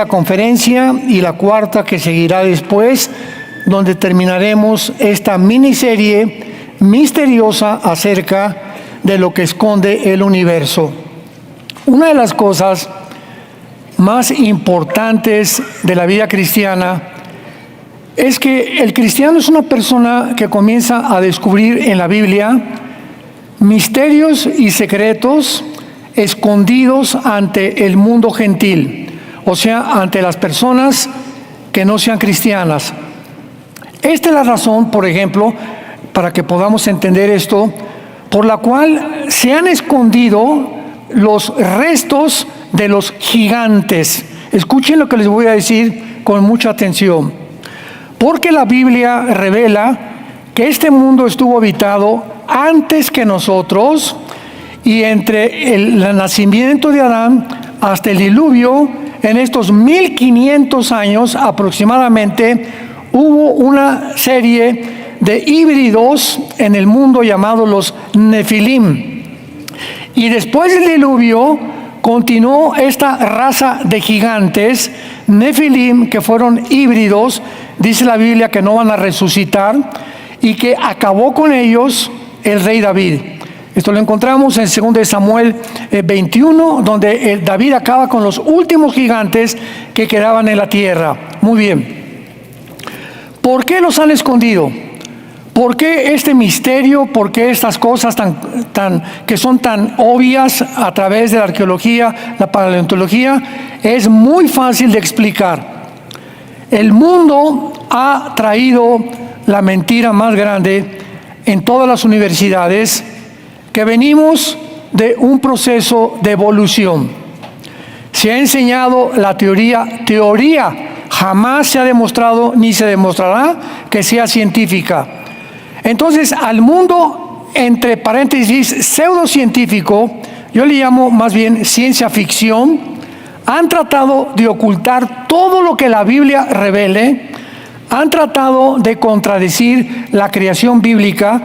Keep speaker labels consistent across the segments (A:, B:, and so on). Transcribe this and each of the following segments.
A: La conferencia y la cuarta que seguirá después, donde terminaremos esta miniserie misteriosa acerca de lo que esconde el universo. Una de las cosas más importantes de la vida cristiana es que el cristiano es una persona que comienza a descubrir en la Biblia misterios y secretos escondidos ante el mundo gentil, o sea, ante las personas que no sean cristianas. Esta es la razón, por ejemplo, para que podamos entender esto, por la cual se han escondido los restos de los gigantes. Escuchen lo que les voy a decir con mucha atención. Porque la Biblia revela que este mundo estuvo habitado antes que nosotros, y entre el nacimiento de Adán hasta el diluvio, en estos 1500 años aproximadamente, hubo una serie de híbridos en el mundo llamados los Nefilim. Y después del diluvio continuó esta raza de gigantes, Nefilim, que fueron híbridos. Dice la Biblia que no van a resucitar y que acabó con ellos el rey David. Esto lo encontramos en 2 Samuel 21, donde David acaba con los últimos gigantes que quedaban en la tierra. Muy bien. ¿Por qué los han escondido? ¿Por qué este misterio? ¿Por qué estas cosas que son tan obvias a través de la arqueología, la paleontología? Es muy fácil de explicar. El mundo ha traído la mentira más grande en todas las universidades, que venimos de un proceso de evolución. Se ha enseñado la teoría, jamás se ha demostrado ni se demostrará que sea científica. Entonces, al mundo, entre paréntesis, pseudocientífico, yo le llamo más bien ciencia ficción, han tratado de ocultar todo lo que la Biblia revele, han tratado de contradecir la creación bíblica,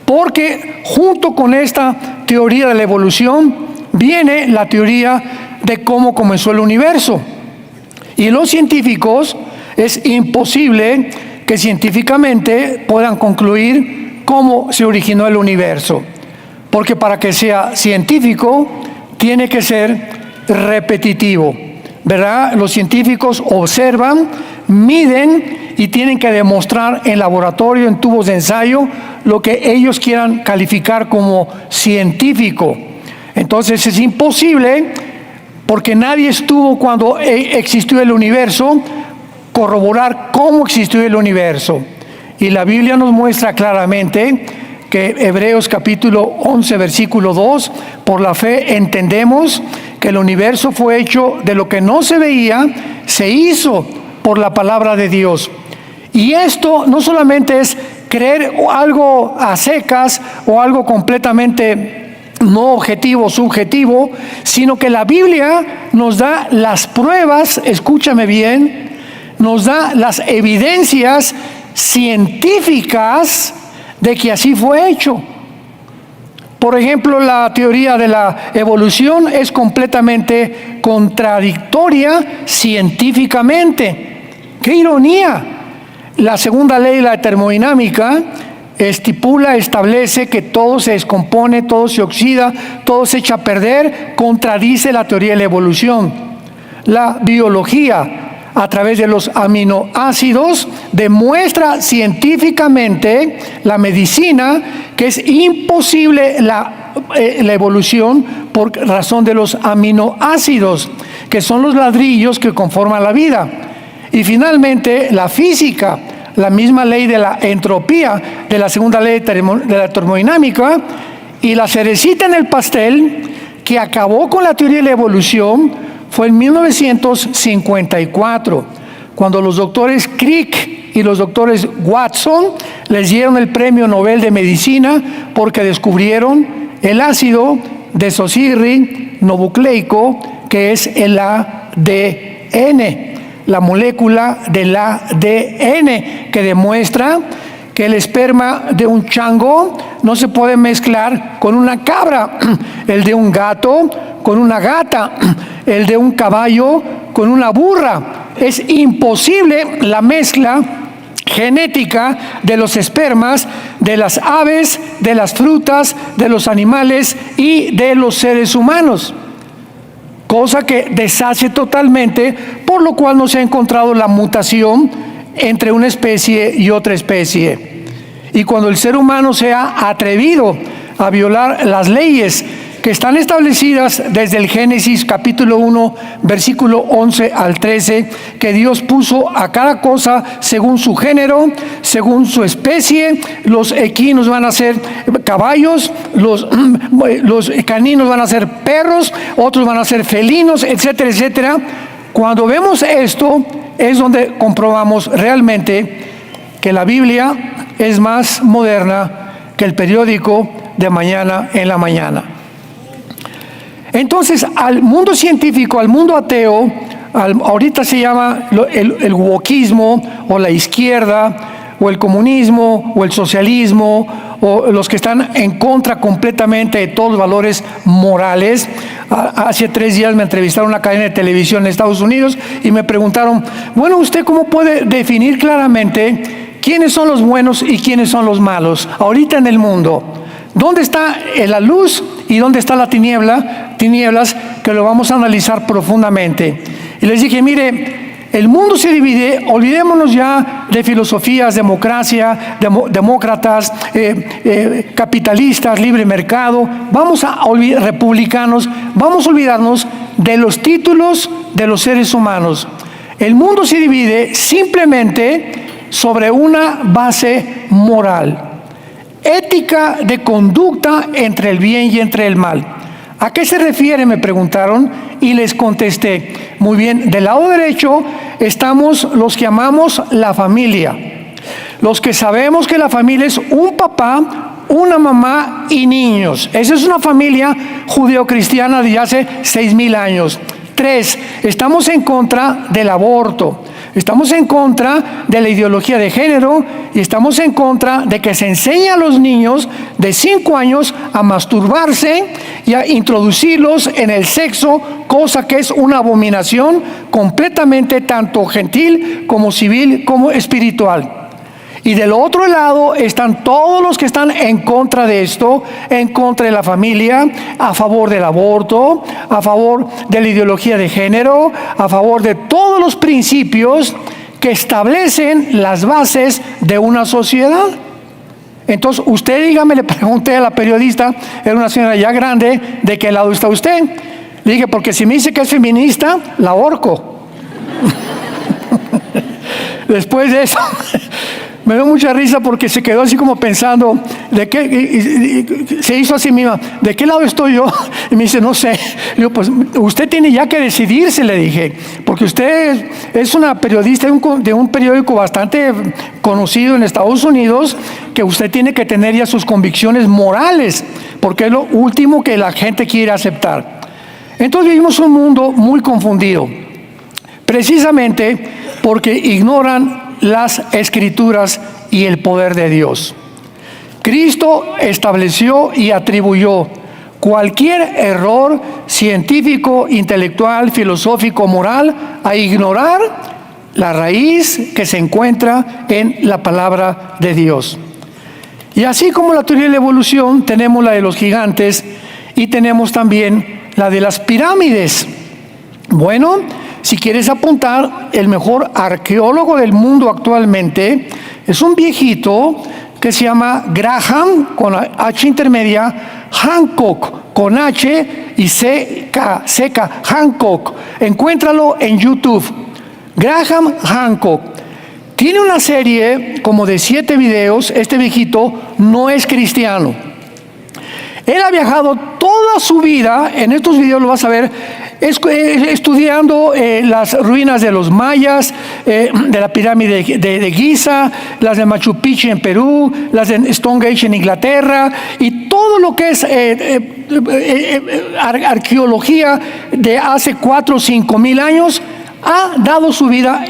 A: porque junto con esta teoría de la evolución viene la teoría de cómo comenzó el universo. Y los científicos, es imposible que científicamente puedan concluir cómo se originó el universo, porque para que sea científico tiene que ser repetitivo, ¿verdad? Los científicos observan, miden y tienen que demostrar en laboratorio, en tubos de ensayo, lo que ellos quieran calificar como científico. Entonces es imposible, porque nadie estuvo cuando existió el universo, corroborar cómo existió el universo. Y la Biblia nos muestra claramente que Hebreos capítulo 11 versículo 2, por la fe entendemos que el universo fue hecho de lo que no se veía, se hizo por la palabra de Dios. Y esto no solamente es creer algo a secas o algo completamente no objetivo, subjetivo, sino que la Biblia nos da las pruebas, escúchame bien, nos da las evidencias científicas de que así fue hecho. Por ejemplo, la teoría de la evolución es completamente contradictoria científicamente. ¡Qué ironía! La segunda ley de la termodinámica establece que todo se descompone, todo se oxida, todo se echa a perder, contradice la teoría de la evolución. La biología, a través de los aminoácidos, demuestra científicamente, la medicina, que es imposible la evolución por razón de los aminoácidos, que son los ladrillos que conforman la vida. Y finalmente, la física, la misma ley de la entropía, de la segunda ley de la termodinámica, y la cerecita en el pastel, que acabó con la teoría de la evolución, fue en 1954, cuando los doctores Crick y los doctores Watson les dieron el premio Nobel de Medicina porque descubrieron el ácido desoxirribonucleico, que es el ADN, la molécula del ADN, que demuestra que el esperma de un chango no se puede mezclar con una cabra, el de un gato con una gata, el de un caballo con una burra. Es imposible la mezcla genética de los espermas de las aves, de las frutas, de los animales y de los seres humanos. Cosa que deshace totalmente, por lo cual no se ha encontrado la mutación entre una especie y otra especie. Y cuando el ser humano se ha atrevido a violar las leyes que están establecidas desde el Génesis capítulo 1, versículo 11 al 13, que Dios puso a cada cosa según su género, según su especie. Los equinos van a ser caballos, los caninos van a ser perros, otros van a ser felinos, etcétera, etcétera. Cuando vemos esto, es donde comprobamos realmente que la Biblia es más moderna que el periódico de mañana en la mañana. Entonces, al mundo científico, al mundo ateo, ahorita se llama el wokismo, o la izquierda, o el comunismo, o el socialismo, o los que están en contra completamente de todos los valores morales. Hace 3 días me entrevistaron en una cadena de televisión en Estados Unidos y me preguntaron, bueno, ¿usted cómo puede definir claramente quiénes son los buenos y quiénes son los malos ahorita en el mundo? ¿Dónde está la luz y dónde está la tinieblas? Que lo vamos a analizar profundamente. Y les dije, mire, el mundo se divide, olvidémonos ya de filosofías, democracia, demócratas, capitalistas, libre mercado, republicanos, vamos a olvidarnos de los títulos de los seres humanos. El mundo se divide simplemente sobre una base moral. Ética de conducta entre el bien y entre el mal. ¿A qué se refiere?, me preguntaron, y les contesté. Muy bien, del lado derecho estamos los que amamos la familia, los que sabemos que la familia es un papá, una mamá y niños. Esa es una familia judeocristiana de hace 6,000 años. 3, estamos en contra del aborto. Estamos en contra de la ideología de género y estamos en contra de que se enseñe a los niños de 5 años a masturbarse y a introducirlos en el sexo, cosa que es una abominación completamente tanto gentil como civil como espiritual. Y del otro lado están todos los que están en contra de esto, en contra de la familia, a favor del aborto, a favor de la ideología de género, a favor de todos los principios que establecen las bases de una sociedad. Entonces, usted dígame, le pregunté a la periodista, era una señora ya grande, ¿de qué lado está usted? Le dije, porque si me dice que es feminista, la ahorco. Después de eso, me dio mucha risa porque se quedó así como pensando, ¿de qué? Y se hizo así misma, ¿de qué lado estoy yo? Y me dice, no sé. Le digo, pues usted tiene ya que decidirse, le dije, porque usted es una periodista de un periódico bastante conocido en Estados Unidos, que usted tiene que tener ya sus convicciones morales, porque es lo último que la gente quiere aceptar. Entonces vivimos un mundo muy confundido, precisamente porque ignoran las Escrituras y el poder de Dios. Cristo estableció y atribuyó cualquier error científico, intelectual, filosófico, moral a ignorar la raíz que se encuentra en la palabra de Dios. Y así como la teoría de la evolución, tenemos la de los gigantes y tenemos también la de las pirámides. Bueno, si quieres apuntar, el mejor arqueólogo del mundo actualmente es un viejito que se llama Graham, con H intermedia, Hancock, con H y seca, Hancock. Encuéntralo en YouTube. Graham Hancock. Tiene una serie como de 7 videos. Este viejito no es cristiano. Él ha viajado toda su vida, en estos videos lo vas a ver, estudiando las ruinas de los mayas, de la pirámide de Giza, las de Machu Picchu en Perú, las de Stonehenge en Inglaterra, y todo lo que es arqueología de hace 4 o 5 mil años. Ha dado su vida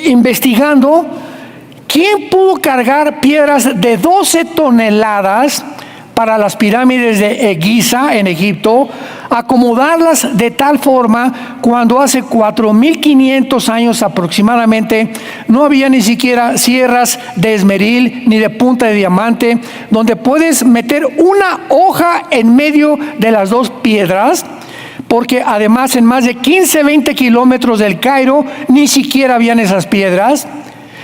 A: investigando quién pudo cargar piedras de 12 toneladas para las pirámides de Giza en Egipto, acomodarlas de tal forma cuando hace 4.500 años aproximadamente no había ni siquiera sierras de esmeril ni de punta de diamante, donde puedes meter una hoja en medio de las dos piedras, porque además en más de 15-20 kilómetros del Cairo ni siquiera habían esas piedras.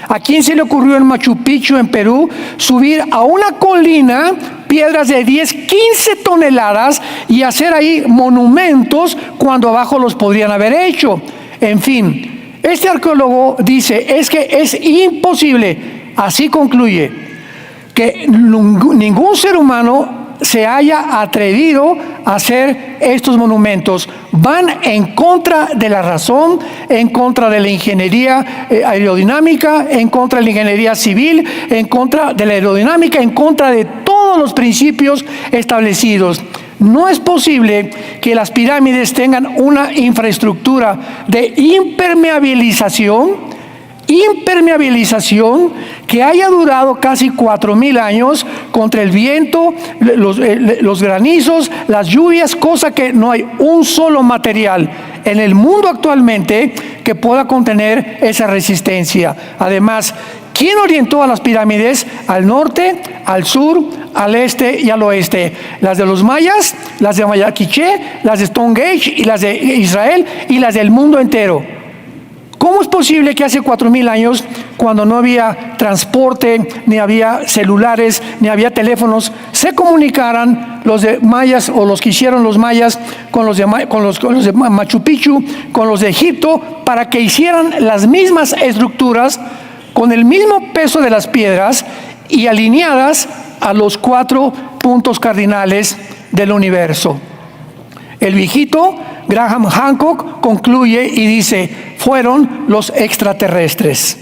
A: ¿A quién se le ocurrió en Machu Picchu, en Perú, subir a una colina piedras de 10-15 toneladas y hacer ahí monumentos cuando abajo los podrían haber hecho? En fin, este arqueólogo dice, es que es imposible, así concluye, que ningún ser humano se haya atrevido a hacer estos monumentos. Van en contra de la razón, en contra de la ingeniería aerodinámica, en contra de la ingeniería civil, en contra de la aerodinámica, en contra de todos los principios establecidos. No es posible que las pirámides tengan una infraestructura de impermeabilización que haya durado casi 4.000 años contra el viento, los granizos, las lluvias, cosa que no hay un solo material en el mundo actualmente que pueda contener esa resistencia. Además, ¿quién orientó a las pirámides? Al norte, al sur, al este y al oeste. Las de los mayas, las de Maya Quiché, las de Stonehenge y las de Israel y las del mundo entero. ¿Cómo es posible que hace 4.000 años, cuando no había transporte, ni había celulares, ni había teléfonos, se comunicaran los de mayas o los que hicieron los mayas con los de Machu Picchu, con los de Egipto, para que hicieran las mismas estructuras con el mismo peso de las piedras y alineadas a los 4 puntos cardinales del universo? El viejito Graham Hancock concluye y dice, fueron los extraterrestres.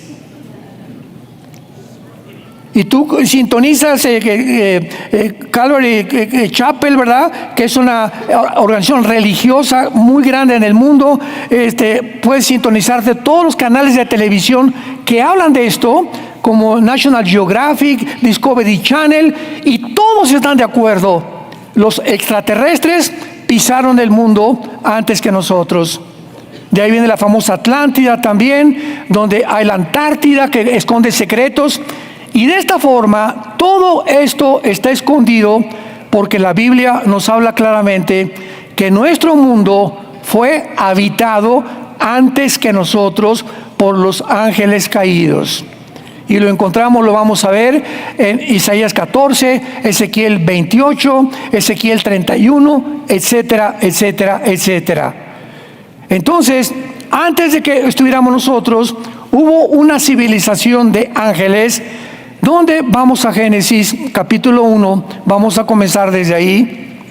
A: Y tú sintonizas Calvary Chapel, ¿verdad? Que es una organización religiosa muy grande en el mundo. Puedes sintonizarte todos los canales de televisión que hablan de esto, como National Geographic, Discovery Channel, y todos están de acuerdo. Los extraterrestres pisaron el mundo antes que nosotros. De ahí viene la famosa Atlántida también, donde hay la Antártida que esconde secretos. Y de esta forma, todo esto está escondido porque la Biblia nos habla claramente que nuestro mundo fue habitado antes que nosotros por los ángeles caídos. Y lo encontramos, lo vamos a ver en Isaías 14, Ezequiel 28, Ezequiel 31, etcétera, etcétera, etcétera. Entonces, antes de que estuviéramos nosotros, hubo una civilización de ángeles, donde vamos a Génesis capítulo 1, vamos a comenzar desde ahí.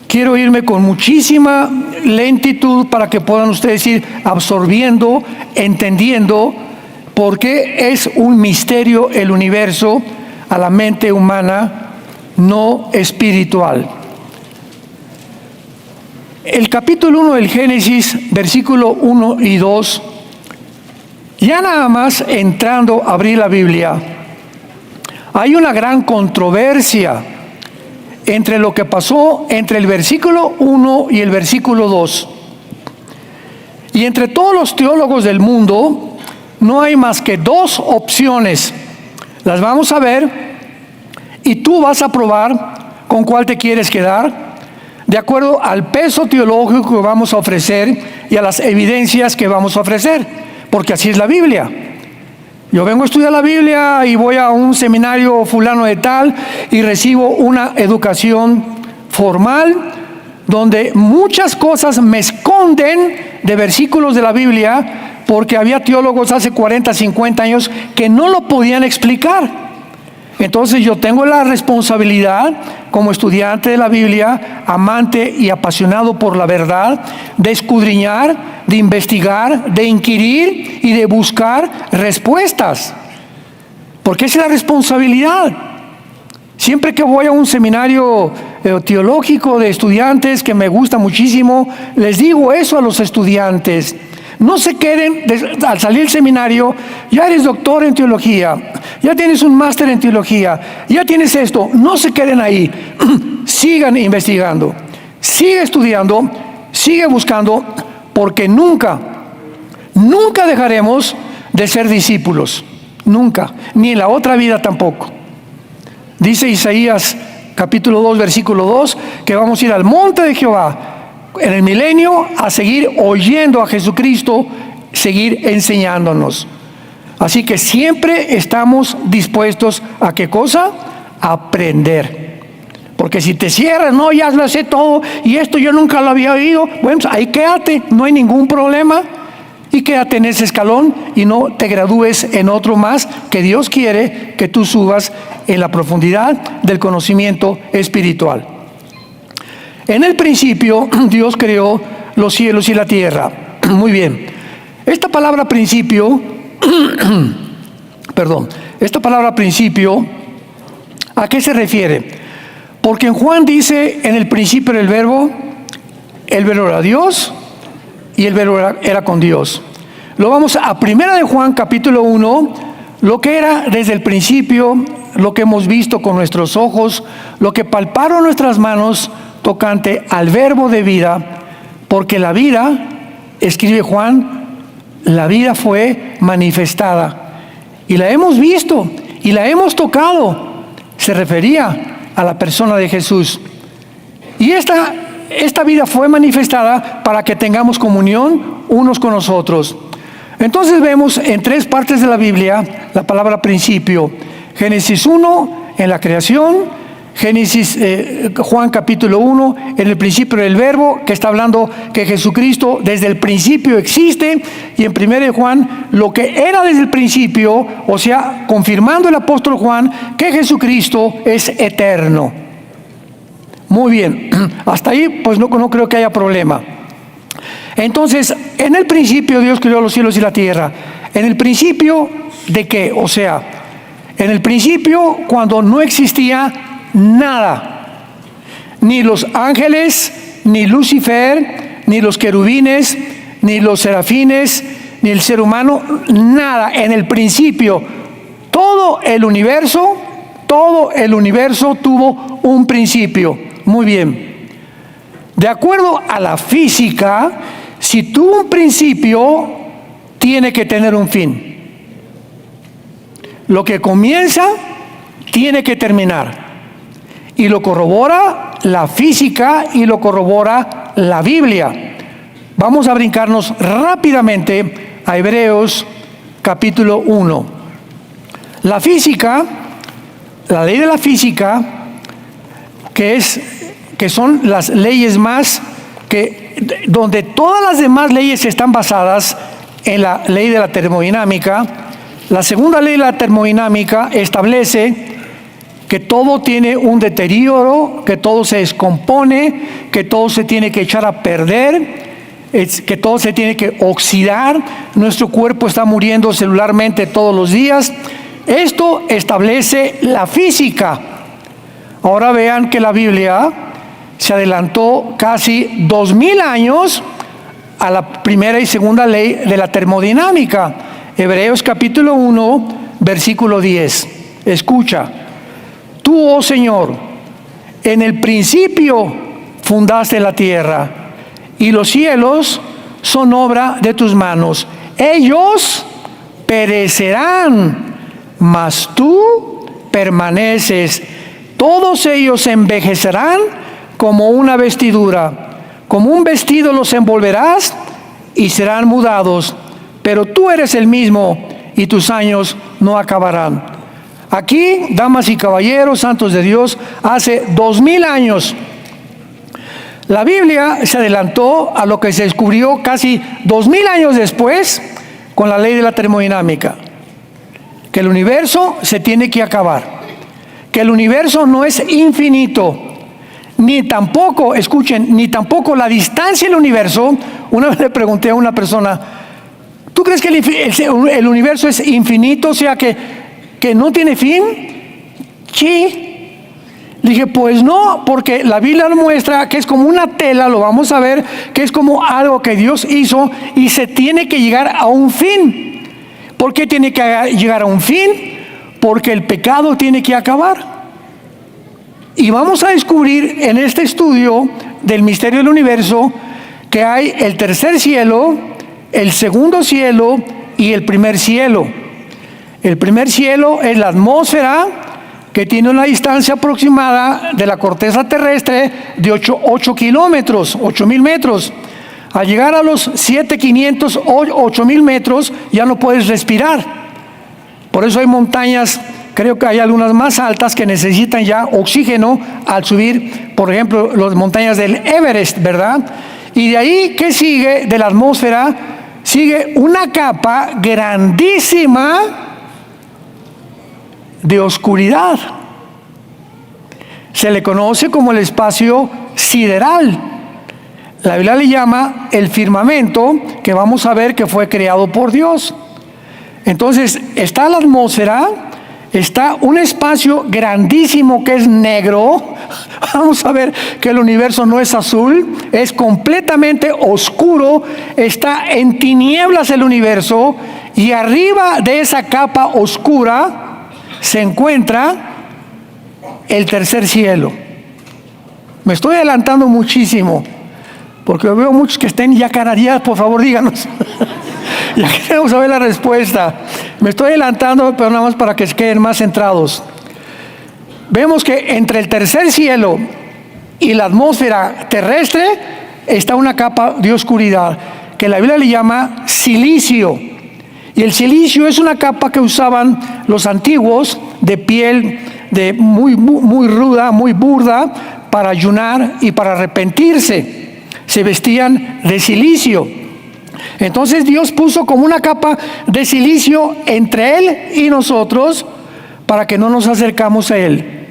A: Quiero irme con muchísima lentitud para que puedan ustedes ir absorbiendo, entendiendo, porque es un misterio el universo a la mente humana no espiritual. El capítulo 1 del Génesis, versículo 1 y 2, ya nada más entrando a abrir la Biblia, hay una gran controversia entre lo que pasó entre el versículo 1 y el versículo 2. Y entre todos los teólogos del mundo, no hay más que 2 opciones. Las vamos a ver y tú vas a probar con cuál te quieres quedar, de acuerdo al peso teológico que vamos a ofrecer y a las evidencias que vamos a ofrecer, porque así es la Biblia. Yo vengo a estudiar la Biblia y voy a un seminario fulano de tal y recibo una educación formal donde muchas cosas me esconden de versículos de la Biblia, porque había teólogos hace 40, 50 años que no lo podían explicar. Entonces yo tengo la responsabilidad, como estudiante de la Biblia, amante y apasionado por la verdad, de escudriñar, de investigar, de inquirir y de buscar respuestas. Porque esa es la responsabilidad. Siempre que voy a un seminario teológico de estudiantes, que me gusta muchísimo, les digo eso a los estudiantes. No se queden, al salir del seminario, ya eres doctor en teología, ya tienes un máster en teología, ya tienes esto. No se queden ahí. Sigan investigando, sigue estudiando, sigue buscando, porque nunca dejaremos de ser discípulos. Nunca, ni en la otra vida tampoco. Dice Isaías capítulo 2, versículo 2, que vamos a ir al monte de Jehová en el milenio a seguir oyendo a Jesucristo, seguir enseñándonos. Así que siempre estamos dispuestos a ¿qué cosa? A aprender. Porque si te cierras, no, ya lo sé todo y esto yo nunca lo había oído, bueno, pues ahí quédate, no hay ningún problema. Y quédate en ese escalón y no te gradúes en otro más, que Dios quiere que tú subas en la profundidad del conocimiento espiritual. En el principio Dios creó los cielos y la tierra. Muy bien. Esta palabra principio, ¿a qué se refiere? Porque en Juan dice, en el principio era el verbo era Dios, y el verbo era con Dios. Lo vamos a Primera de Juan capítulo 1, lo que era desde el principio, lo que hemos visto con nuestros ojos, lo que palparon nuestras manos tocante al verbo de vida, porque la vida, escribe Juan, la vida fue manifestada y la hemos visto y la hemos tocado. Se refería a la persona de Jesús. Y esta vida fue manifestada para que tengamos comunión unos con los otros. Entonces vemos en tres partes de la Biblia la palabra principio. Génesis 1 en la creación, Juan capítulo 1 en el principio del verbo, que está hablando que Jesucristo desde el principio existe, y en 1 de Juan lo que era desde el principio, o sea, confirmando el apóstol Juan que Jesucristo es eterno. Muy bien, hasta ahí pues no creo que haya problema. Entonces, en el principio Dios creó los cielos y la tierra. ¿En el principio de qué? O sea, en el principio cuando no existía nada, ni los ángeles, ni Lucifer, ni los querubines, ni los serafines, ni el ser humano, nada. En el principio, todo el universo tuvo un principio. Muy bien. De acuerdo a la física, si tuvo un principio, tiene que tener un fin. Lo que comienza, tiene que terminar. Y lo corrobora la física y lo corrobora la Biblia. Vamos a brincarnos rápidamente a Hebreos capítulo 1. La física, la ley de la física, que son las leyes más donde todas las demás leyes están basadas en la ley de la termodinámica. La segunda ley de la termodinámica establece que todo tiene un deterioro, que todo se descompone, que todo se tiene que echar a perder, que todo se tiene que oxidar. Nuestro cuerpo está muriendo celularmente todos los días. Esto establece la física. Ahora vean que la Biblia se adelantó casi 2000 años a la primera y segunda ley de la termodinámica. Hebreos capítulo 1, versículo 10. Escucha. Tú, oh Señor, en el principio fundaste la tierra, y los cielos son obra de tus manos. Ellos perecerán, mas tú permaneces. Todos ellos envejecerán como una vestidura. Como un vestido los envolverás y serán mudados. Pero tú eres el mismo y tus años no acabarán. Aquí, damas y caballeros, santos de Dios, hace 2000 años, la Biblia se adelantó a lo que se descubrió casi 2000 años después con la ley de la termodinámica, que el universo se tiene que acabar, que el universo no es infinito, ni tampoco, escuchen, ni tampoco la distancia del universo. Una vez le pregunté a una persona, ¿tú crees que el universo es infinito, o sea que no tiene fin? Sí. Le dije, pues no, porque la Biblia nos muestra que es como una tela, lo vamos a ver, que es como algo que Dios hizo y se tiene que llegar a un fin. ¿Por qué tiene que llegar a un fin? porque el pecado tiene que acabar. Y vamos a descubrir en este estudio del misterio del universo que hay el tercer cielo, el segundo cielo y el primer cielo. El primer cielo es la atmósfera, que tiene una distancia aproximada de la corteza terrestre de 8 kilómetros, 8,000 metros. Al llegar a los 7,500 o 8,000 metros ya no puedes respirar. Por eso hay montañas, creo que hay algunas más altas que necesitan ya oxígeno al subir, por ejemplo, las montañas del Everest, ¿verdad? Y de ahí, ¿qué sigue de la atmósfera? Sigue una capa grandísima de oscuridad. Se le conoce como el espacio sideral. La Biblia le llama el firmamento, que vamos a ver que fue creado por Dios. Entonces, está la atmósfera, está un espacio grandísimo que es negro. Vamos a ver que el universo no es azul, es completamente oscuro, está en tinieblas el universo, y arriba de esa capa oscura se encuentra el tercer cielo. Me estoy adelantando muchísimo, porque veo muchos que estén ya carareados. Por favor, díganos. Ya queremos saber la respuesta. Me estoy adelantando, pero nada más para que se queden más centrados. Vemos que entre el tercer cielo y la atmósfera terrestre está una capa de oscuridad, que la Biblia le llama silicio. Y el silicio es una capa que usaban los antiguos, de piel de muy ruda, muy burda, para ayunar y para arrepentirse. Se vestían de silicio. Entonces Dios puso como una capa de silicio entre Él y nosotros para que no nos acercamos a Él.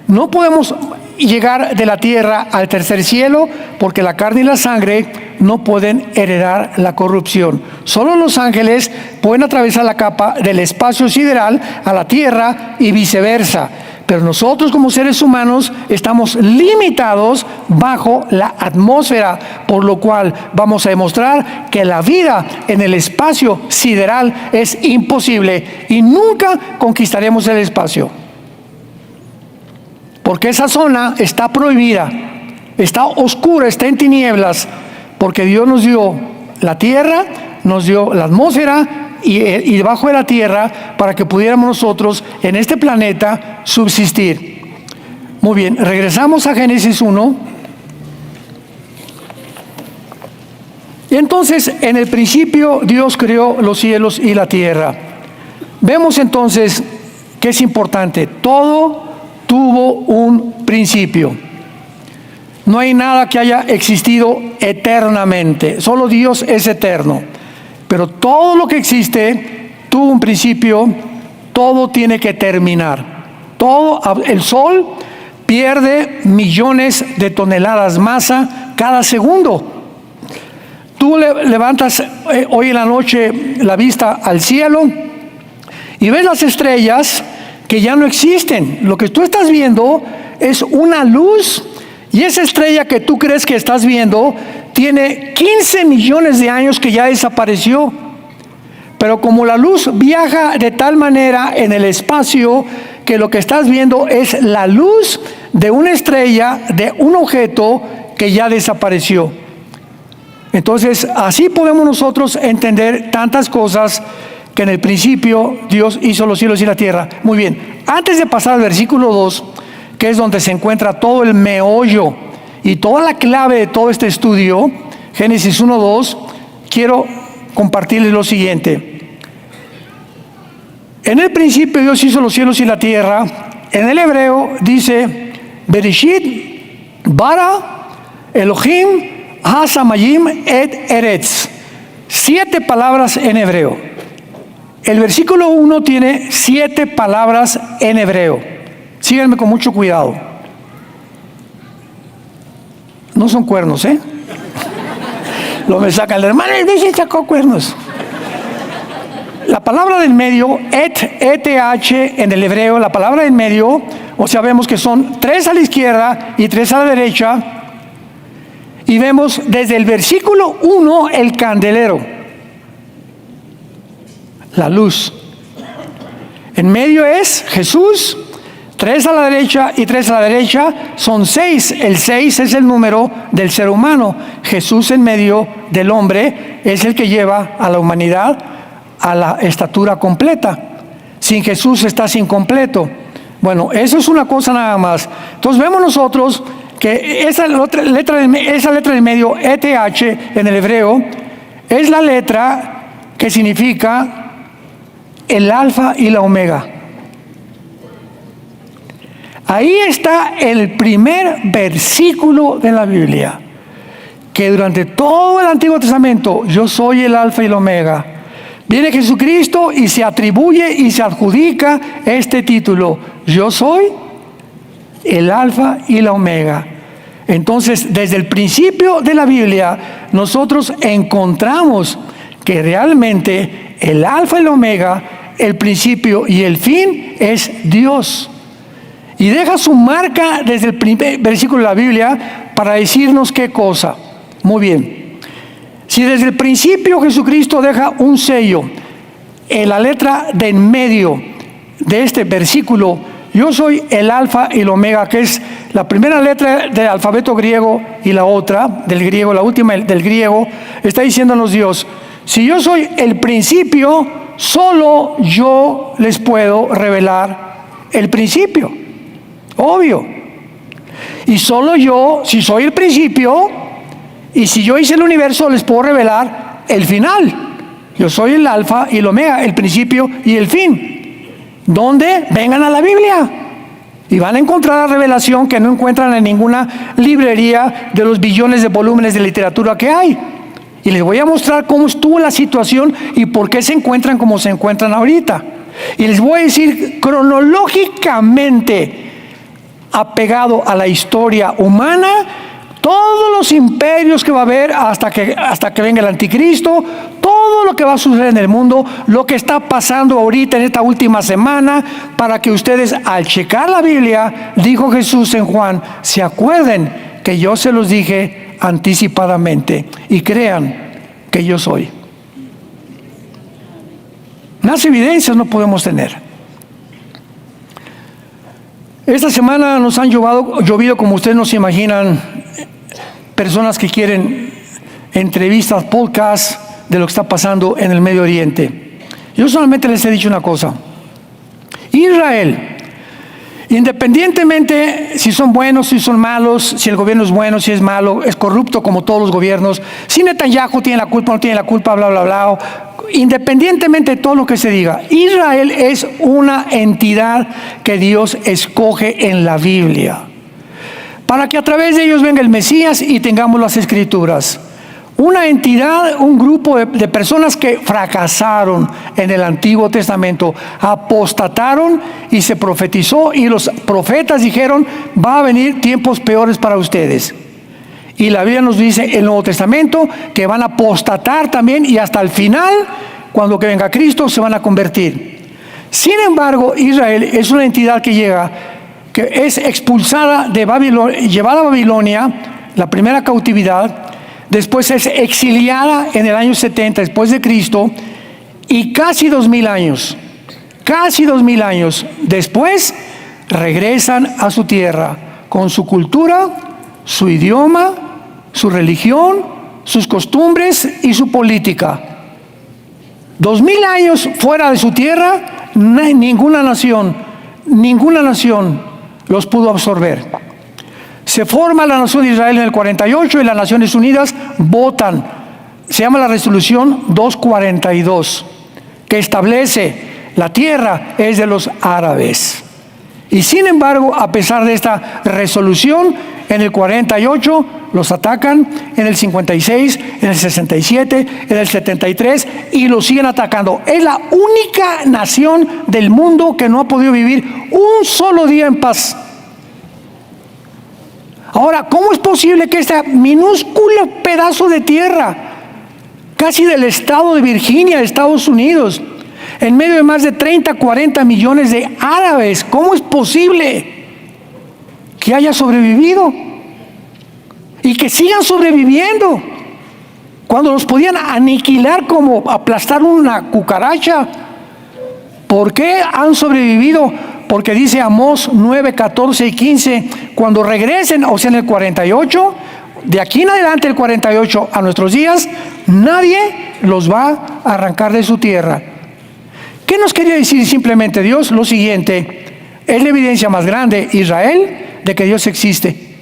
A: No podemos llegar de la tierra al tercer cielo porque la carne y la sangre no pueden heredar la corrupción. Solo los ángeles pueden atravesar la capa del espacio sideral a la tierra y viceversa. Pero nosotros como seres humanos estamos limitados bajo la atmósfera, por lo cual vamos a demostrar que la vida en el espacio sideral es imposible y nunca conquistaremos el espacio. Porque esa zona está prohibida, está oscura, está en tinieblas, porque Dios nos dio la tierra, nos dio la atmósfera y debajo de la tierra para que pudiéramos nosotros en este planeta subsistir. Muy bien, regresamos a Génesis 1. Y entonces, en el principio Dios creó los cielos y la tierra. Vemos entonces que es importante, todo tuvo un principio. No hay nada que haya existido eternamente, solo Dios es eterno. Pero todo lo que existe tuvo un principio, todo tiene que terminar. El sol pierde millones de toneladas masa cada segundo. Tú levantas hoy en la noche la vista al cielo y ves las estrellas que ya no existen. Lo que tú estás viendo es una luz, y esa estrella que tú crees que estás viendo tiene 15 millones de años que ya desapareció. Pero como la luz viaja de tal manera en el espacio que lo que estás viendo es la luz de una estrella, de un objeto que ya desapareció. Entonces, así podemos nosotros entender tantas cosas, que en el principio Dios hizo los cielos y la tierra. Muy bien, antes de pasar al versículo 2, que es donde se encuentra todo el meollo y toda la clave de todo este estudio, Génesis 1:2, quiero compartirles lo siguiente. En el principio Dios hizo los cielos y la tierra. En el hebreo dice Bereshit bara Elohim hasamayim et eretz. 7 palabras en hebreo. El versículo 1 tiene 7 palabras en hebreo. Síganme con mucho cuidado. No son cuernos, ¿eh? Lo me sacan, el hermano dice sacó cuernos. La palabra del medio, ETH, en el hebreo, la palabra del medio, o sea, vemos que son 3 a la izquierda y 3 a la derecha, y vemos desde el versículo 1 el candelero, la luz. En medio es Jesús, 3 a la derecha y 3 a la derecha son 6. El 6 es el número del ser humano. Jesús en medio del hombre es el que lleva a la humanidad a la estatura completa. Sin Jesús estás incompleto. Bueno, eso es una cosa nada más. Entonces vemos nosotros que esa letra del medio, ETH en el hebreo, es la letra que significa el alfa y la omega. Ahí está el primer versículo de la Biblia, que durante todo el Antiguo Testamento, yo soy el alfa y el omega. Viene Jesucristo y se atribuye y se adjudica este título: yo soy el alfa y la omega. Entonces, desde el principio de la Biblia, nosotros encontramos que realmente el alfa y la omega, el principio y el fin, es Dios. Y deja su marca desde el primer versículo de la Biblia para decirnos qué cosa. Muy bien. Si desde el principio Jesucristo deja un sello en la letra de en medio de este versículo, yo soy el alfa y el omega, que es la primera letra del alfabeto griego y la otra del griego, la última del griego, está diciéndonos Dios: si yo soy el principio, solo yo les puedo revelar el principio. Obvio. Y solo yo, si soy el principio, y si yo hice el universo, les puedo revelar el final. Yo soy el alfa y el omega, el principio y el fin. ¿Dónde? Vengan a la Biblia y van a encontrar la revelación que no encuentran en ninguna librería de los billones de volúmenes de literatura que hay. Y les voy a mostrar cómo estuvo la situación y por qué se encuentran como se encuentran ahorita. Y les voy a decir cronológicamente, apegado a la historia humana, todos los imperios que va a haber hasta que venga el anticristo, todo lo que va a suceder en el mundo, lo que está pasando ahorita en esta última semana, para que ustedes, al checar la Biblia, dijo Jesús en Juan, se acuerden que yo se los dije anticipadamente y crean que yo soy. Más evidencias no podemos tener. Esta semana nos han llovido, como ustedes no se imaginan, personas que quieren entrevistas, podcasts de lo que está pasando en el Medio Oriente. Yo solamente les he dicho una cosa: Israel, independientemente si son buenos, si son malos, si el gobierno es bueno, si es malo, es corrupto como todos los gobiernos, si Netanyahu tiene la culpa o no tiene la culpa, bla, bla, bla, independientemente de todo lo que se diga, Israel es una entidad que Dios escoge en la Biblia, para que a través de ellos venga el Mesías y tengamos las Escrituras. Una entidad, un grupo de personas que fracasaron en el Antiguo Testamento, apostataron y se profetizó, y los profetas dijeron: va a venir tiempos peores para ustedes. Y la Biblia nos dice en el Nuevo Testamento que van a apostatar también, y hasta el final, cuando que venga Cristo, se van a convertir. Sin embargo, Israel es una entidad que llega, que es expulsada de Babilonia, llevada a Babilonia, la primera cautividad. Después es exiliada en el año 70 después de Cristo, y casi 2000 años después regresan a su tierra con su cultura, su idioma, su religión, sus costumbres y su política. 2000 años fuera de su tierra, ninguna nación los pudo absorber. Se forma la nación de Israel en el 48 y las Naciones Unidas votan. Se llama la resolución 242, que establece la tierra es de los árabes. Y sin embargo, a pesar de esta resolución, en el 48 los atacan, en el 56, en el 67, en el 73, y los siguen atacando. Es la única nación del mundo que no ha podido vivir un solo día en paz. Ahora, ¿cómo es posible que este minúsculo pedazo de tierra, casi del estado de Virginia, de Estados Unidos, en medio de más de 30, 40 millones de árabes, cómo es posible que haya sobrevivido y que sigan sobreviviendo cuando los podían aniquilar como aplastar una cucaracha? ¿Por qué han sobrevivido? Porque dice Amós 9, 14 y 15, cuando regresen, o sea, en el 48, de aquí en adelante, el 48 a nuestros días, nadie los va a arrancar de su tierra. ¿Qué nos quería decir simplemente Dios? Lo siguiente: es la evidencia más grande, Israel, de que Dios existe.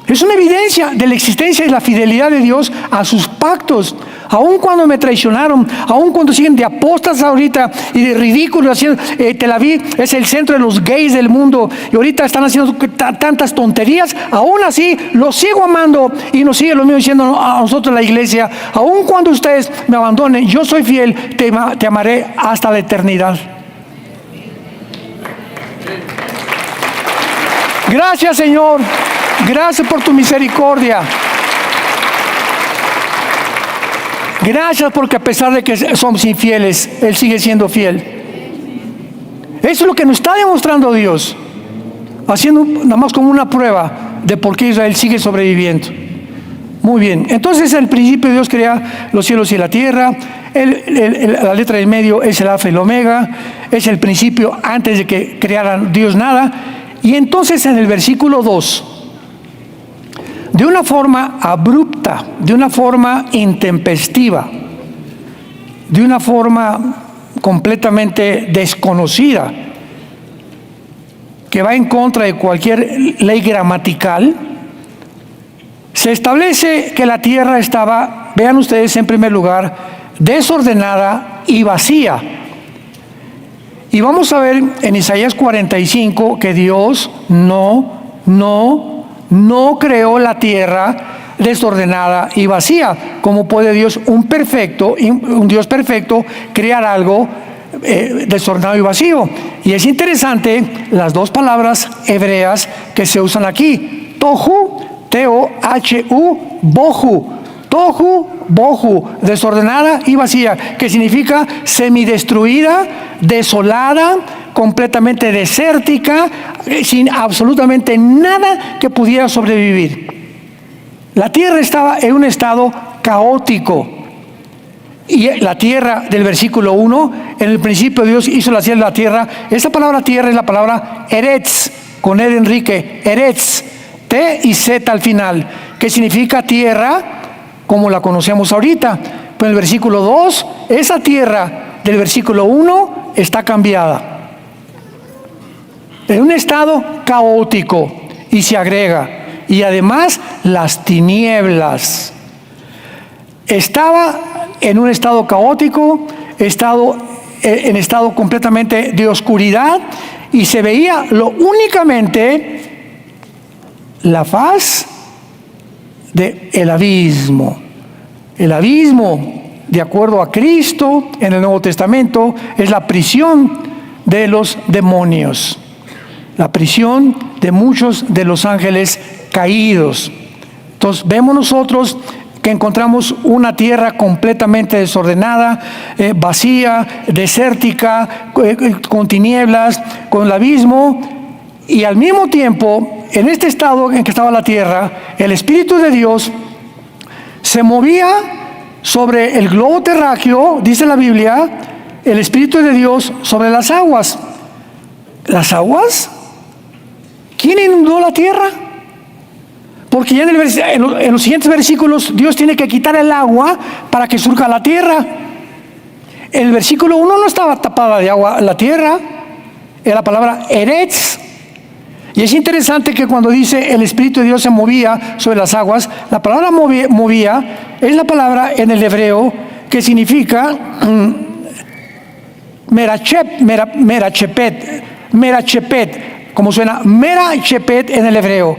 A: Es una evidencia de la existencia y la fidelidad de Dios a sus pactos. Aun cuando me traicionaron, aun cuando siguen de apóstatas ahorita y de ridículos haciendo, Tel Aviv es el centro de los gays del mundo y ahorita están haciendo tantas tonterías, aún así los sigo amando y nos sigue lo mismo diciendo a nosotros la iglesia: aun cuando ustedes me abandonen, yo soy fiel, te amaré hasta la eternidad. Gracias, Señor. Gracias por tu misericordia. Gracias porque a pesar de que somos infieles, Él sigue siendo fiel. Eso es lo que nos está demostrando Dios, haciendo nada más como una prueba de por qué Israel sigue sobreviviendo. Muy bien, entonces al principio Dios crea los cielos y la tierra. La letra del medio es el alfa y el omega, es el principio antes de que creara Dios nada. Y entonces en el versículo 2, de una forma abrupta, de una forma intempestiva, de una forma completamente desconocida, que va en contra de cualquier ley gramatical, se establece que la tierra estaba, vean ustedes en primer lugar, desordenada y vacía. Y vamos a ver en Isaías 45 que Dios no creó la tierra desordenada y vacía. ¿Cómo puede Dios, un Dios perfecto, crear algo desordenado y vacío? Y es interesante las dos palabras hebreas que se usan aquí: tohu, T-O-H-U, bohu. Tohu, bohu, desordenada y vacía, que significa semidestruida, desolada, completamente desértica, sin absolutamente nada que pudiera sobrevivir. La tierra estaba en un estado caótico. Y la tierra del versículo 1, en el principio Dios hizo la cielo y la tierra. Esa palabra tierra es la palabra eretz, con Ed Enrique, eretz, T y Z al final, que significa tierra como la conocemos ahorita. Pero en el versículo 2, esa tierra del versículo 1 está cambiada. En un estado caótico, y se agrega, y además las tinieblas. Estaba en un estado caótico, en estado completamente de oscuridad, y se veía únicamente la faz del abismo. El abismo, de acuerdo a Cristo en el Nuevo Testamento, es la prisión de los demonios, la prisión de muchos de los ángeles caídos. Entonces vemos nosotros que encontramos una tierra completamente desordenada, vacía, desértica, con tinieblas, con el abismo, y al mismo tiempo, en este estado en que estaba la tierra, el Espíritu de Dios se movía sobre el globo terráqueo, dice la Biblia, el Espíritu de Dios sobre las aguas. ¿Las aguas? ¿Quién inundó la tierra? Porque ya en los siguientes versículos Dios tiene que quitar el agua para que surja la tierra. En el versículo 1 no estaba tapada de agua la tierra, era la palabra eretz. Y es interesante que cuando dice el Espíritu de Dios se movía sobre las aguas, la palabra movía es la palabra en el hebreo que significa merachepet, como suena merachepet en el hebreo.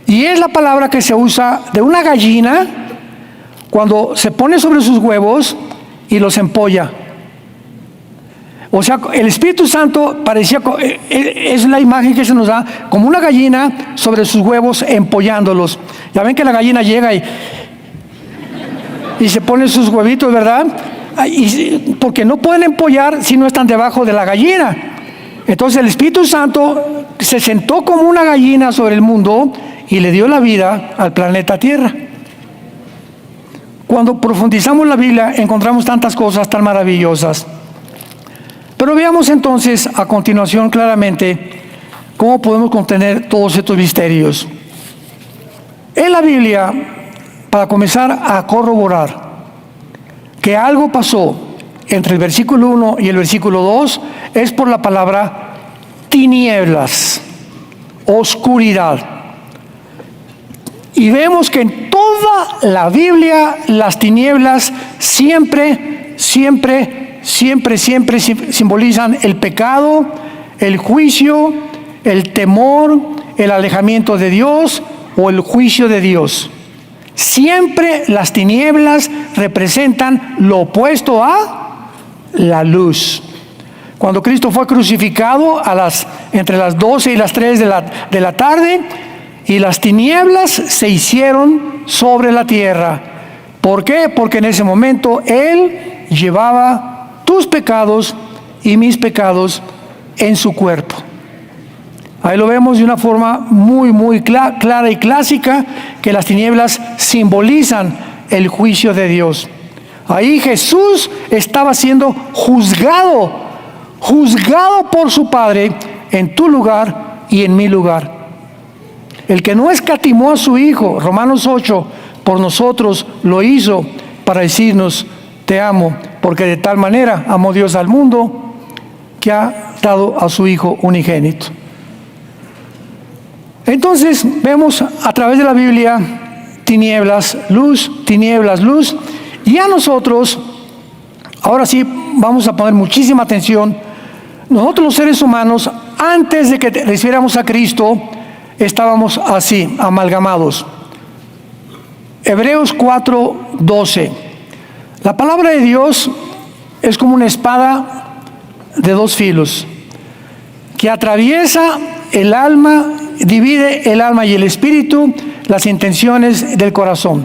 A: Y es la palabra que se usa de una gallina cuando se pone sobre sus huevos y los empolla. O sea, el Espíritu Santo parecía, es la imagen que se nos da, como una gallina sobre sus huevos empollándolos. Ya ven que la gallina llega y se pone sus huevitos, ¿verdad? Porque no pueden empollar si no están debajo de la gallina. Entonces el Espíritu Santo se sentó como una gallina sobre el mundo y le dio la vida al planeta Tierra. Cuando profundizamos la Biblia encontramos tantas cosas tan maravillosas. Pero veamos entonces a continuación claramente cómo podemos contener todos estos misterios. En la Biblia, para comenzar a corroborar que algo pasó entre el versículo 1 y el versículo 2, es por la palabra tinieblas, oscuridad. Y vemos que en toda la Biblia las tinieblas siempre simbolizan el pecado, el juicio, el temor, el alejamiento de Dios o el juicio de Dios. Siempre las tinieblas representan lo opuesto a la luz. Cuando Cristo fue crucificado entre las 12 y las 3 de la tarde, y las tinieblas se hicieron sobre la tierra. ¿Por qué? Porque en ese momento Él llevaba tus pecados y mis pecados en su cuerpo. Ahí lo vemos de una forma muy clara y clásica, que las tinieblas simbolizan el juicio de Dios. Ahí Jesús estaba siendo juzgado por su Padre en tu lugar y en mi lugar. El que no escatimó a su Hijo, Romanos 8, por nosotros lo hizo para decirnos: te amo, porque de tal manera amó Dios al mundo que ha dado a su Hijo unigénito. Entonces vemos a través de la Biblia tinieblas, luz, y a nosotros, ahora sí vamos a poner muchísima atención. Nosotros los seres humanos, antes de que recibiéramos a Cristo, estábamos así, amalgamados. Hebreos 4:12. La palabra de Dios es como una espada de dos filos, que atraviesa el alma, divide el alma y el espíritu, las intenciones del corazón.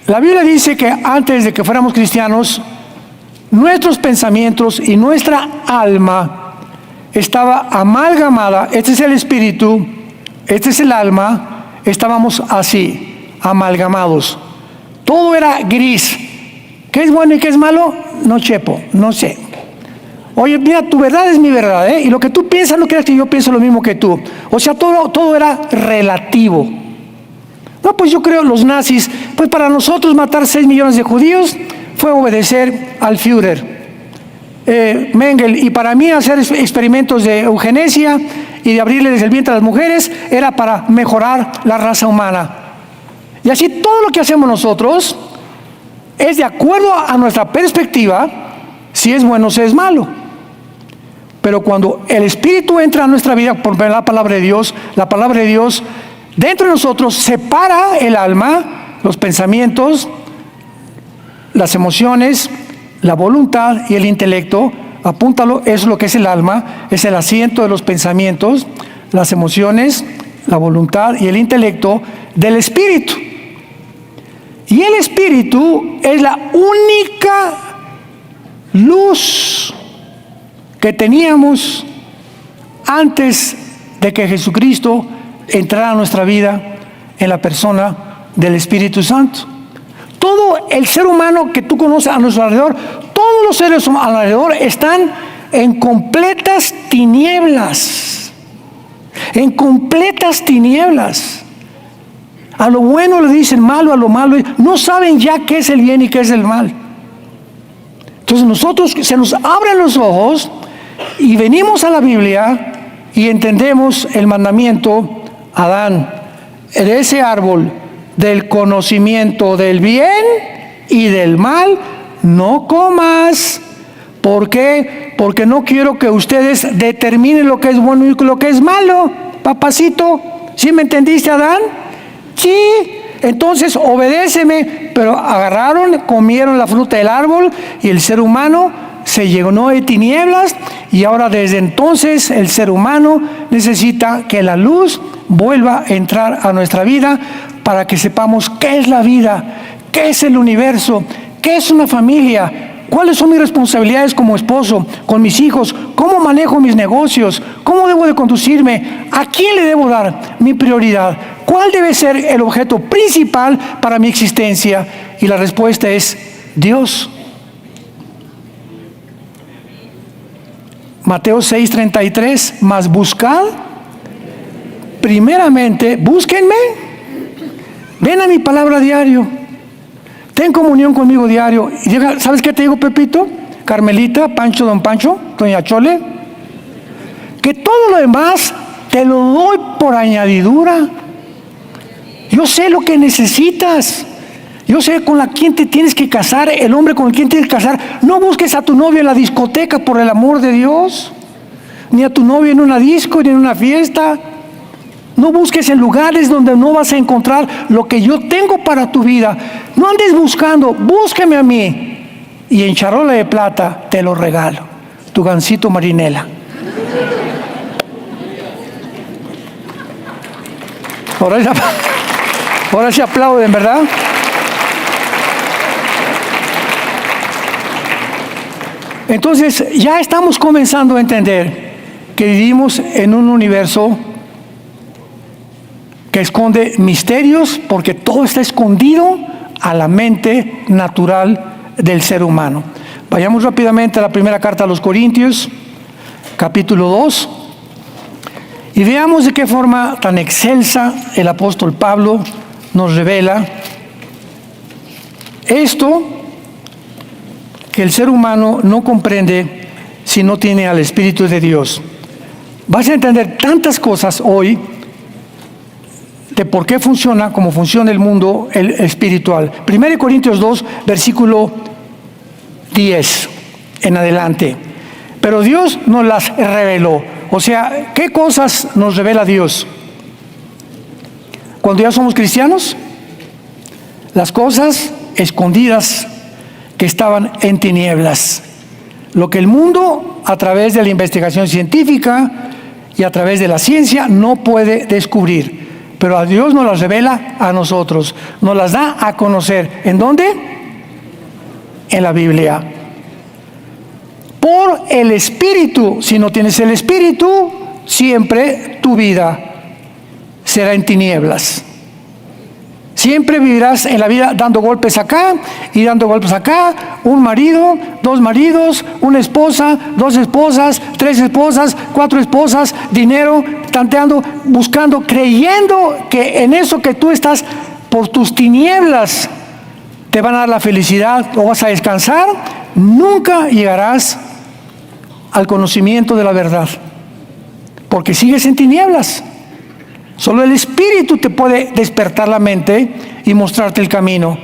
A: La Biblia dice que antes de que fuéramos cristianos, nuestros pensamientos y nuestra alma estaba amalgamada. Este es el espíritu, este es el alma. Estábamos así, amalgamados. Todo era gris. ¿Qué es bueno y qué es malo? No chepo, no sé. Oye, mira, tu verdad es mi verdad, ¿eh? Y lo que tú piensas no creas que yo pienso lo mismo que tú. O sea, todo era relativo. No, pues yo creo los nazis, pues para nosotros matar 6 millones de judíos fue obedecer al Führer. Mengele, y para mí hacer experimentos de eugenesia y de abrirles el vientre a las mujeres era para mejorar la raza humana. Y así todo lo que hacemos nosotros es de acuerdo a nuestra perspectiva, si es bueno o si es malo. Pero cuando el Espíritu entra a nuestra vida por la palabra de Dios dentro de nosotros separa el alma, los pensamientos, las emociones, la voluntad y el intelecto. Apúntalo, eso es lo que es el alma, es el asiento de los pensamientos, las emociones, la voluntad y el intelecto del espíritu. Y el espíritu es la única luz que teníamos antes de que Jesucristo entrara a nuestra vida en la persona del Espíritu Santo. Todo el ser humano que tú conoces a nuestro alrededor, todos los seres humanos alrededor están en completas tinieblas. En completas tinieblas. A lo bueno le dicen malo, a lo malo no saben ya qué es el bien y qué es el mal. Entonces nosotros se nos abren los ojos y venimos a la Biblia y entendemos el mandamiento: Adán, de ese árbol del conocimiento del bien y del mal no comas. ¿Por qué? Porque no quiero que ustedes determinen lo que es bueno y lo que es malo. Papacito, ¿sí me entendiste, Adán? Sí, entonces obedéceme. Pero agarraron, comieron la fruta del árbol y el ser humano se llenó de tinieblas, y ahora desde entonces el ser humano necesita que la luz vuelva a entrar a nuestra vida para que sepamos qué es la vida, qué es el universo, qué es una familia, cuáles son mis responsabilidades como esposo, con mis hijos, cómo manejo mis negocios, cómo debo de conducirme, a quién le debo dar mi prioridad, ¿cuál debe ser el objeto principal para mi existencia? Y la respuesta es Dios. Mateo 6:33, mas buscad primeramente, búsquenme, ven a mi palabra diario, ten comunión conmigo diario. Y llega, ¿sabes qué te digo, Pepito? Carmelita, Pancho, Don Pancho, Doña Chole, que todo lo demás te lo doy por añadidura. Yo sé lo que necesitas. Yo sé con quién te tienes que casar, el hombre con el quien tienes que casar. No busques a tu novio en la discoteca, por el amor de Dios. Ni a tu novio en una disco, ni en una fiesta. No busques en lugares donde no vas a encontrar lo que yo tengo para tu vida. No andes buscando, búscame a mí. Y en charola de plata te lo regalo. Tu gansito marinela. Ahora se aplauden, ¿verdad? Entonces ya estamos comenzando a entender que vivimos en un universo que esconde misterios, porque todo está escondido a la mente natural del ser humano. Vayamos rápidamente a la primera carta a los Corintios, capítulo 2, y veamos de qué forma tan excelsa el apóstol Pablo nos revela esto que el ser humano no comprende si no tiene al Espíritu de Dios. Vas a entender tantas cosas hoy de por qué funciona como funciona el mundo espiritual. 1 Corintios 2, versículo 10 en adelante. Pero Dios nos las reveló. O sea, ¿qué cosas nos revela Dios? Cuando ya somos cristianos, las cosas escondidas que estaban en tinieblas. Lo que el mundo, a través de la investigación científica y a través de la ciencia, no puede descubrir. Pero a Dios nos las revela a nosotros. Nos las da a conocer. ¿En dónde? En la Biblia. Por el Espíritu. Si no tienes el Espíritu, siempre tu vida será en tinieblas. Siempre vivirás en la vida dando golpes acá y dando golpes acá. Un marido, dos maridos, una esposa, dos esposas, tres esposas, cuatro esposas, dinero, tanteando, buscando, creyendo que en eso que tú estás por tus tinieblas te van a dar la felicidad o vas a descansar. Nunca llegarás al conocimiento de la verdad, porque sigues en tinieblas. Solo el Espíritu te puede despertar la mente y mostrarte el camino,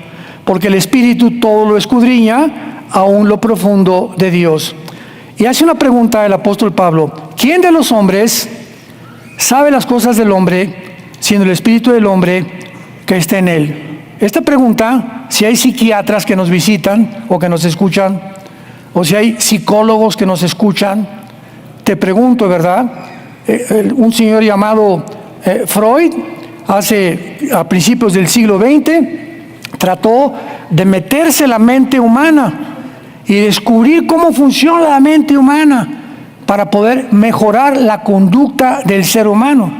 A: porque el Espíritu todo lo escudriña, aún lo profundo de Dios. Y hace una pregunta el apóstol Pablo: ¿quién de los hombres sabe las cosas del hombre, sino el Espíritu del hombre que está en él? Esta pregunta, si hay psiquiatras que nos visitan o que nos escuchan, o si hay psicólogos que nos escuchan, te pregunto, ¿verdad? Un señor llamado Freud, a principios del siglo XX, trató de meterse en la mente humana y descubrir cómo funciona la mente humana para poder mejorar la conducta del ser humano.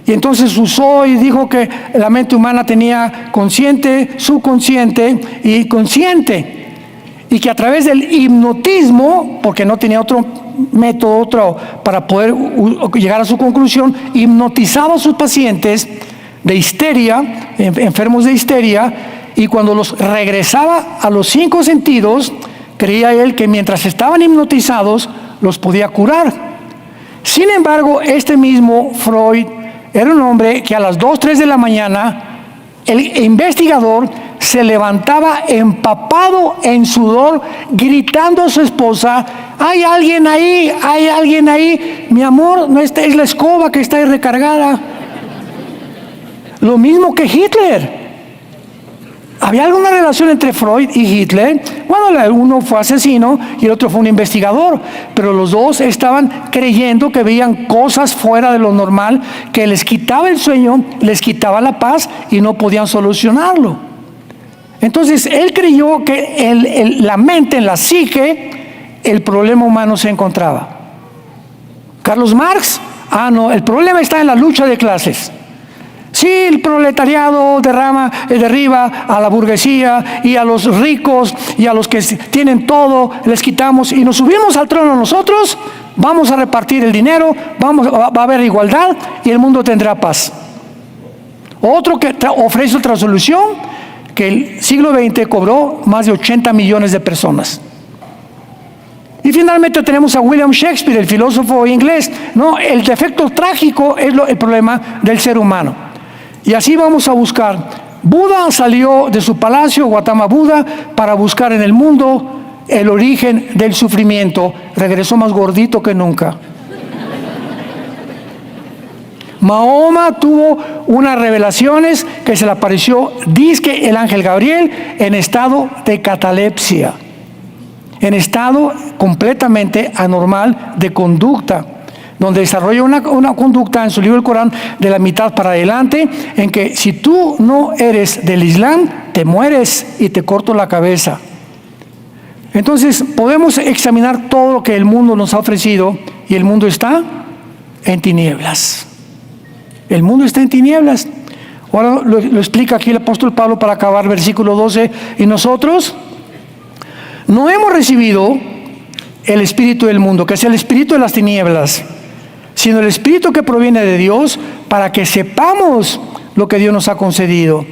A: Y entonces usó y dijo que la mente humana tenía consciente, subconsciente y consciente. Y que a través del hipnotismo, porque no tenía otro método para poder llegar a su conclusión, hipnotizaba a sus pacientes de histeria, enfermos de histeria, y cuando los regresaba a los 5 sentidos, creía él que mientras estaban hipnotizados los podía curar. Sin embargo, este mismo Freud era un hombre que a las 2, 3 de la mañana, el investigador se levantaba empapado en sudor, gritando a su esposa: hay alguien ahí, mi amor, no es la escoba que está ahí recargada. Lo mismo que Hitler. ¿Había alguna relación entre Freud y Hitler? Bueno, uno fue asesino y el otro fue un investigador, pero los dos estaban creyendo que veían cosas fuera de lo normal, que les quitaba el sueño, les quitaba la paz y no podían solucionarlo. Entonces él creyó que en la mente, en la psique, el problema humano se encontraba. Carlos Marx, no, el problema está en la lucha de clases. Sí, el proletariado derriba a la burguesía y a los ricos y a los que tienen todo, les quitamos y nos subimos al trono nosotros, vamos a repartir el dinero, va a haber igualdad y el mundo tendrá paz. Otro que ofrece otra solución, que el siglo XX cobró más de 80 millones de personas. Y finalmente tenemos a William Shakespeare, el filósofo inglés. No, el defecto trágico es el problema del ser humano. Y así vamos a buscar. Buda salió de su palacio, Gautama Buda, para buscar en el mundo el origen del sufrimiento. Regresó más gordito que nunca. Mahoma tuvo unas revelaciones que se le apareció, dizque el ángel Gabriel, en estado de catalepsia, en estado completamente anormal de conducta, donde desarrolla una conducta en su libro del Corán de la mitad para adelante, en que si tú no eres del Islam, te mueres y te corto la cabeza. Entonces podemos examinar todo lo que el mundo nos ha ofrecido y el mundo está en tinieblas. El mundo está en tinieblas. Ahora lo explica aquí el apóstol Pablo para acabar, versículo 12. Y nosotros no hemos recibido el espíritu del mundo, que es el espíritu de las tinieblas, sino el espíritu que proviene de Dios, para que sepamos lo que Dios nos ha concedido,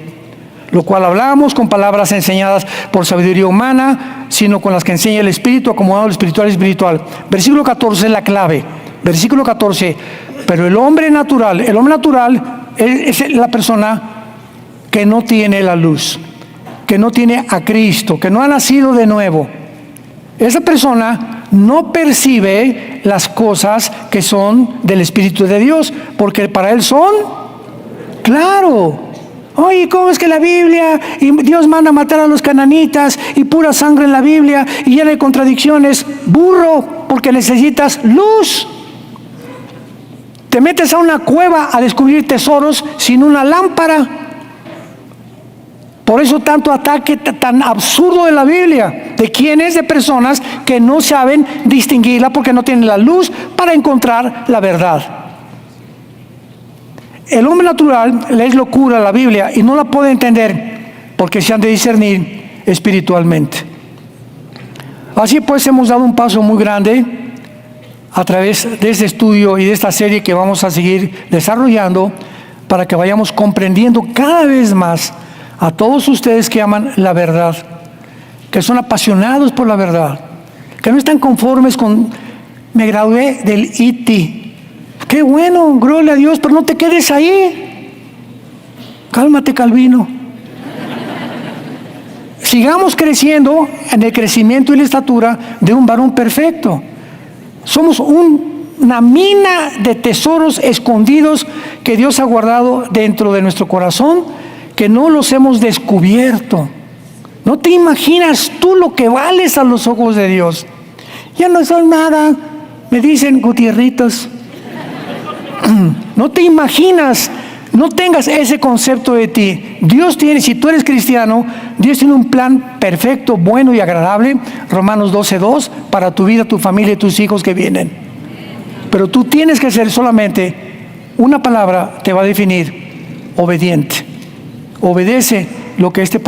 A: lo cual hablamos con palabras enseñadas por sabiduría humana, sino con las que enseña el espíritu, acomodado lo espiritual y espiritual. Versículo 14 es la clave. Versículo 14, pero el hombre natural es la persona que no tiene la luz, que no tiene a Cristo, que no ha nacido de nuevo. Esa persona no percibe las cosas que son del Espíritu de Dios, porque para él son, claro. Oye, ¿cómo es que la Biblia, y Dios manda a matar a los cananitas, y pura sangre en la Biblia, y llena de contradicciones? Burro, porque necesitas luz. Te metes a una cueva a descubrir tesoros sin una lámpara. Por eso tanto ataque tan absurdo de la Biblia. ¿De quién es? De personas que no saben distinguirla porque no tienen la luz para encontrar la verdad. El hombre natural le es locura a la Biblia y no la puede entender porque se han de discernir espiritualmente. Así pues hemos dado un paso muy grande a través de este estudio y de esta serie que vamos a seguir desarrollando para que vayamos comprendiendo cada vez más a todos ustedes que aman la verdad, que son apasionados por la verdad, que no están conformes con me gradué del IT. Qué bueno, gloria a Dios, pero no te quedes ahí. Cálmate, Calvino. Sigamos creciendo en el crecimiento y la estatura de un varón perfecto. Somos una mina de tesoros escondidos que Dios ha guardado dentro de nuestro corazón, que no los hemos descubierto. No te imaginas tú lo que vales a los ojos de Dios. Ya no son nada, me dicen Gutierritos. No te imaginas, no tengas ese concepto de ti. Dios tiene, si tú eres cristiano, Dios tiene un plan perfecto, bueno y agradable, Romanos 12:2, para tu vida, tu familia y tus hijos que vienen. Pero tú tienes que ser solamente, una palabra te va a definir: obediente. Obedece lo que este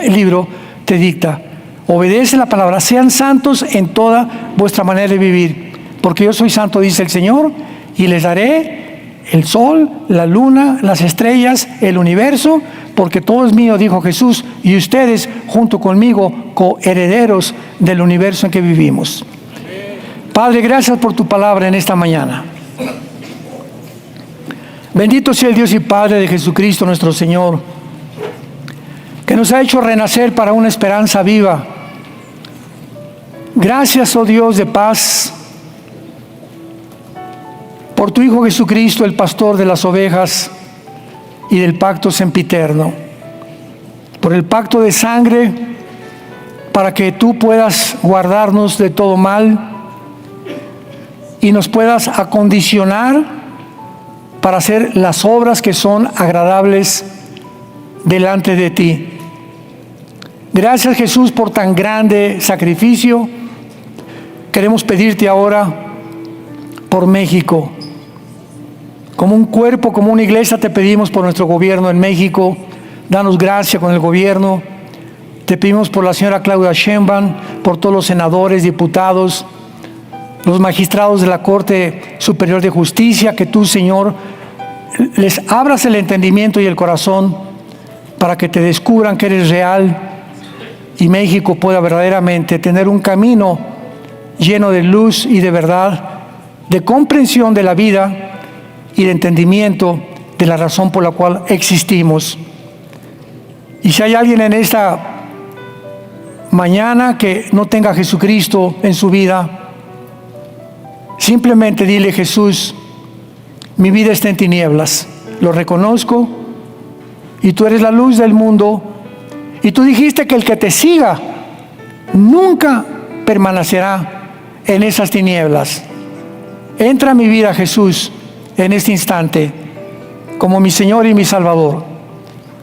A: libro te dicta. Obedece la palabra. Sean santos en toda vuestra manera de vivir, porque yo soy santo, dice el Señor, y les daré el sol, la luna, las estrellas, el universo, porque todo es mío, dijo Jesús, y ustedes junto conmigo coherederos del universo en que vivimos. Padre, gracias por tu palabra en esta mañana. Bendito sea el Dios y Padre de Jesucristo nuestro Señor, que nos ha hecho renacer para una esperanza viva. Gracias, oh Dios de paz, por tu Hijo Jesucristo, el pastor de las ovejas y del pacto sempiterno, por el pacto de sangre, para que tú puedas guardarnos de todo mal y nos puedas acondicionar para hacer las obras que son agradables delante de ti. Gracias, Jesús, por tan grande sacrificio. Queremos pedirte ahora por México. Como un cuerpo, como una iglesia, te pedimos por nuestro gobierno en México. Danos gracia con el gobierno. Te pedimos por la señora Claudia Sheinbaum, por todos los senadores, diputados, los magistrados de la Corte Superior de Justicia, que tú, Señor, les abras el entendimiento y el corazón para que te descubran que eres real y México pueda verdaderamente tener un camino lleno de luz y de verdad, de comprensión de la vida y de entendimiento de la razón por la cual existimos. Y si hay alguien en esta mañana que no tenga a Jesucristo en su vida, simplemente dile: Jesús, mi vida está en tinieblas, lo reconozco, y tú eres la luz del mundo, y tú dijiste que el que te siga nunca permanecerá en esas tinieblas. Entra a mi vida, Jesús, en este instante, como mi Señor y mi Salvador.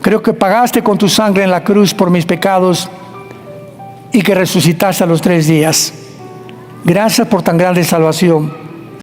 A: Creo que pagaste con tu sangre en la cruz por mis pecados y que resucitaste a los 3 días. Gracias por tan grande salvación.